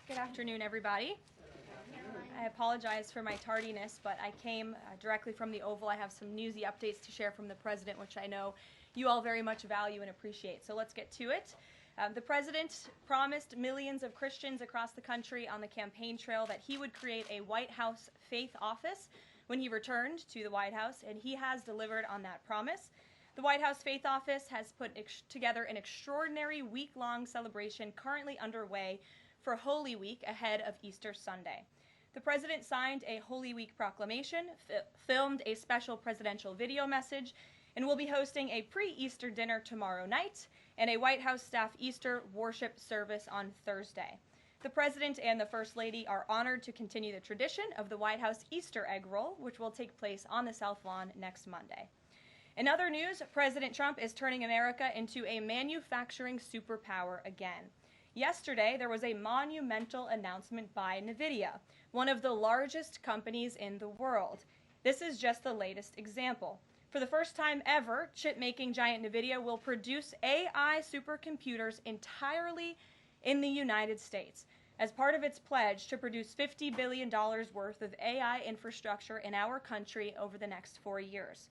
Good afternoon, everybody. I apologize for my tardiness, but I came directly from the Oval. I have some newsy updates to share from the President, which I know you all very much value and appreciate. So let's get to it. The President promised millions of Christians across the country on the campaign trail that he would create a White House faith office when he returned to the White House, and he has delivered on that promise. The White House Faith Office has put together an extraordinary week-long celebration currently underway for Holy Week ahead of Easter Sunday. The President signed a Holy Week proclamation, filmed a special presidential video message, and will be hosting a pre-Easter dinner tomorrow night and a White House staff Easter worship service on Thursday. The President and the First Lady are honored to continue the tradition of the White House Easter egg roll, which will take place on the South Lawn next Monday. In other news, President Trump is turning America into a manufacturing superpower again. Yesterday, there was a monumental announcement by NVIDIA, one of the largest companies in the world. This is just the latest example. For the first time ever, chip-making giant NVIDIA will produce AI supercomputers entirely in the United States as part of its pledge to produce $50 billion worth of AI infrastructure in our country over the next 4 years.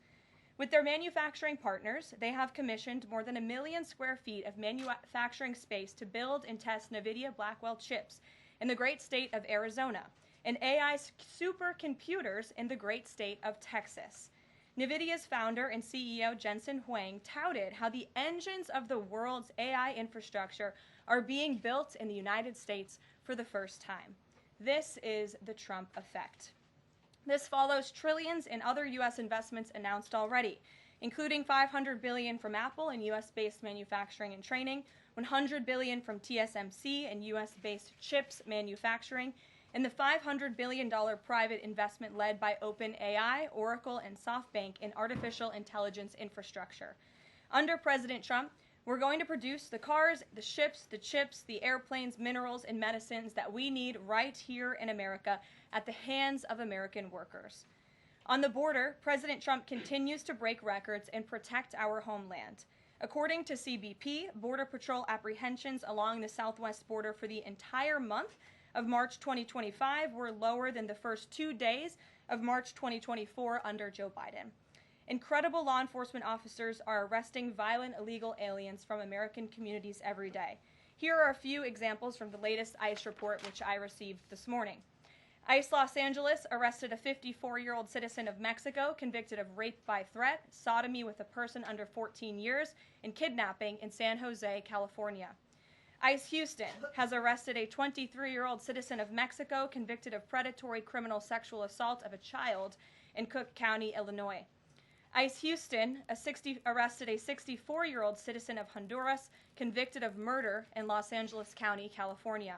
With their manufacturing partners, they have commissioned more than 1 million square feet of manufacturing space to build and test NVIDIA Blackwell chips in the great state of Arizona and AI supercomputers in the great state of Texas. NVIDIA's founder and CEO Jensen Huang touted how the engines of the world's AI infrastructure are being built in the United States for the first time. This is the Trump effect. This follows trillions in other U.S. investments announced already, including $500 billion from Apple in U.S.-based manufacturing and training, $100 billion from TSMC and U.S.-based chips manufacturing, and the $500 billion private investment led by OpenAI, Oracle, and SoftBank in artificial intelligence infrastructure. Under President Trump, we're going to produce the cars, the ships, the chips, the airplanes, minerals, and medicines that we need right here in America at the hands of American workers. On the border, President Trump continues to break records and protect our homeland. According to CBP, Border Patrol apprehensions along the southwest border for the entire month of March 2025 were lower than the first 2 days of March 2024 under Joe Biden. Incredible law enforcement officers are arresting violent illegal aliens from American communities every day. Here are a few examples from the latest ICE report, which I received this morning. ICE Los Angeles arrested a 54-year-old citizen of Mexico convicted of rape by threat, sodomy with a person under 14 years, and kidnapping in San Jose, California. ICE Houston has arrested a 23-year-old citizen of Mexico convicted of predatory criminal sexual assault of a child in Cook County, Illinois. ICE Houston arrested a 64-year-old citizen of Honduras convicted of murder in Los Angeles County, California.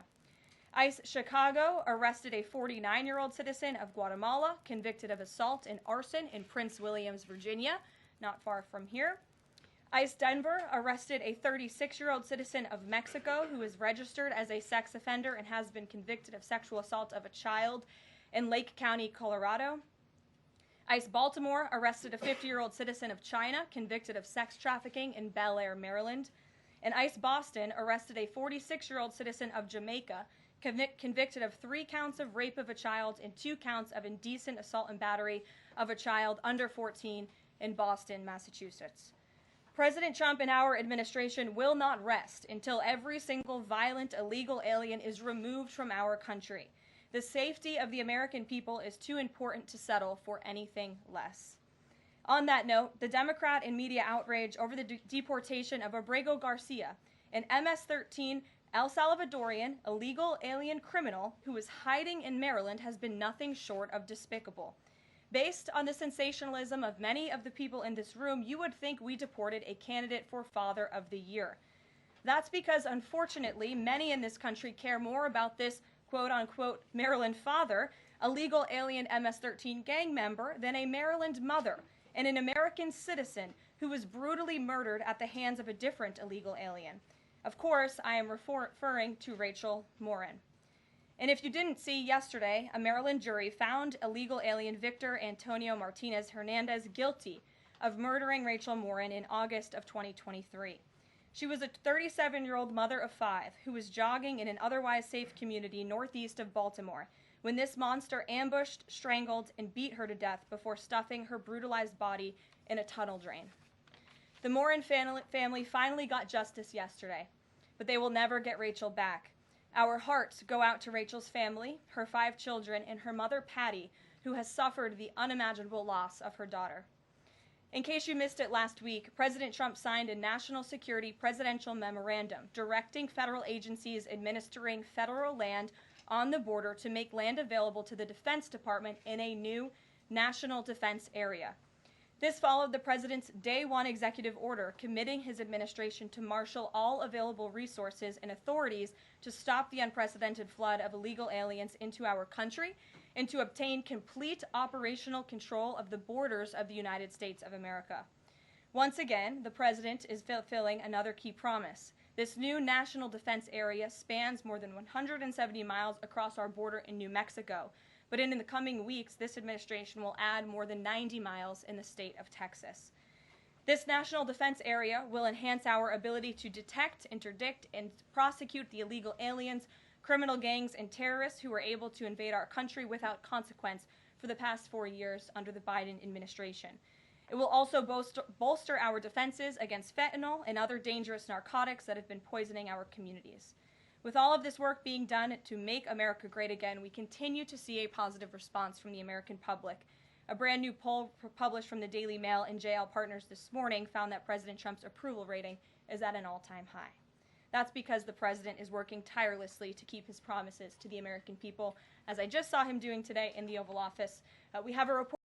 ICE Chicago arrested a 49-year-old citizen of Guatemala convicted of assault and arson in Prince Williams, Virginia, not far from here. ICE Denver arrested a 36-year-old citizen of Mexico who is registered as a sex offender and has been convicted of sexual assault of a child in Lake County, Colorado. ICE Baltimore arrested a 50-year-old citizen of China convicted of sex trafficking in Bel Air, Maryland. And ICE Boston arrested a 46-year-old citizen of Jamaica convicted of 3 counts of rape of a child and 2 counts of indecent assault and battery of a child under 14 in Boston, Massachusetts. President Trump and our administration will not rest until every single violent illegal alien is removed from our country. The safety of the American people is too important to settle for anything less. On that note, the Democrat and media outrage over the deportation of Abrego Garcia, an MS-13 El Salvadorian illegal alien criminal who is hiding in Maryland, has been nothing short of despicable. Based on the sensationalism of many of the people in this room, you would think we deported a candidate for Father of the Year. That's because, unfortunately, many in this country care more about this quote-unquote Maryland father, a legal alien MS-13 gang member, than a Maryland mother and an American citizen who was brutally murdered at the hands of a different illegal alien. Of course, I am referring to Rachel Morin. And if you didn't see, yesterday, a Maryland jury found illegal alien Victor Antonio Martinez Hernandez guilty of murdering Rachel Morin in August of 2023. She was a 37-year-old mother of 5 who was jogging in an otherwise safe community northeast of Baltimore when this monster ambushed, strangled, and beat her to death before stuffing her brutalized body in a tunnel drain. The Morin family finally got justice yesterday, but they will never get Rachel back. Our hearts go out to Rachel's family, her 5 children, and her mother, Patty, who has suffered the unimaginable loss of her daughter. In case you missed it last week, President Trump signed a national security presidential memorandum directing federal agencies administering federal land on the border to make land available to the Defense Department in a new national defense area. This followed the president's Day 1 executive order committing his administration to marshal all available resources and authorities to stop the unprecedented flood of illegal aliens into our country and to obtain complete operational control of the borders of the United States of America. Once again, the president is fulfilling another key promise. This new national defense area spans more than 170 miles across our border in New Mexico, but in the coming weeks, this administration will add more than 90 miles in the state of Texas. This national defense area will enhance our ability to detect, interdict, and prosecute the illegal aliens, criminal gangs, and terrorists who were able to invade our country without consequence for the past 4 years under the Biden administration. It will also bolster our defenses against fentanyl and other dangerous narcotics that have been poisoning our communities. With all of this work being done to make America great again, we continue to see a positive response from the American public. A brand new poll published from the Daily Mail and JL Partners this morning found that President Trump's approval rating is at an all-time high. That's because the president is working tirelessly to keep his promises to the American people, as I just saw him doing today in the Oval Office. We have a report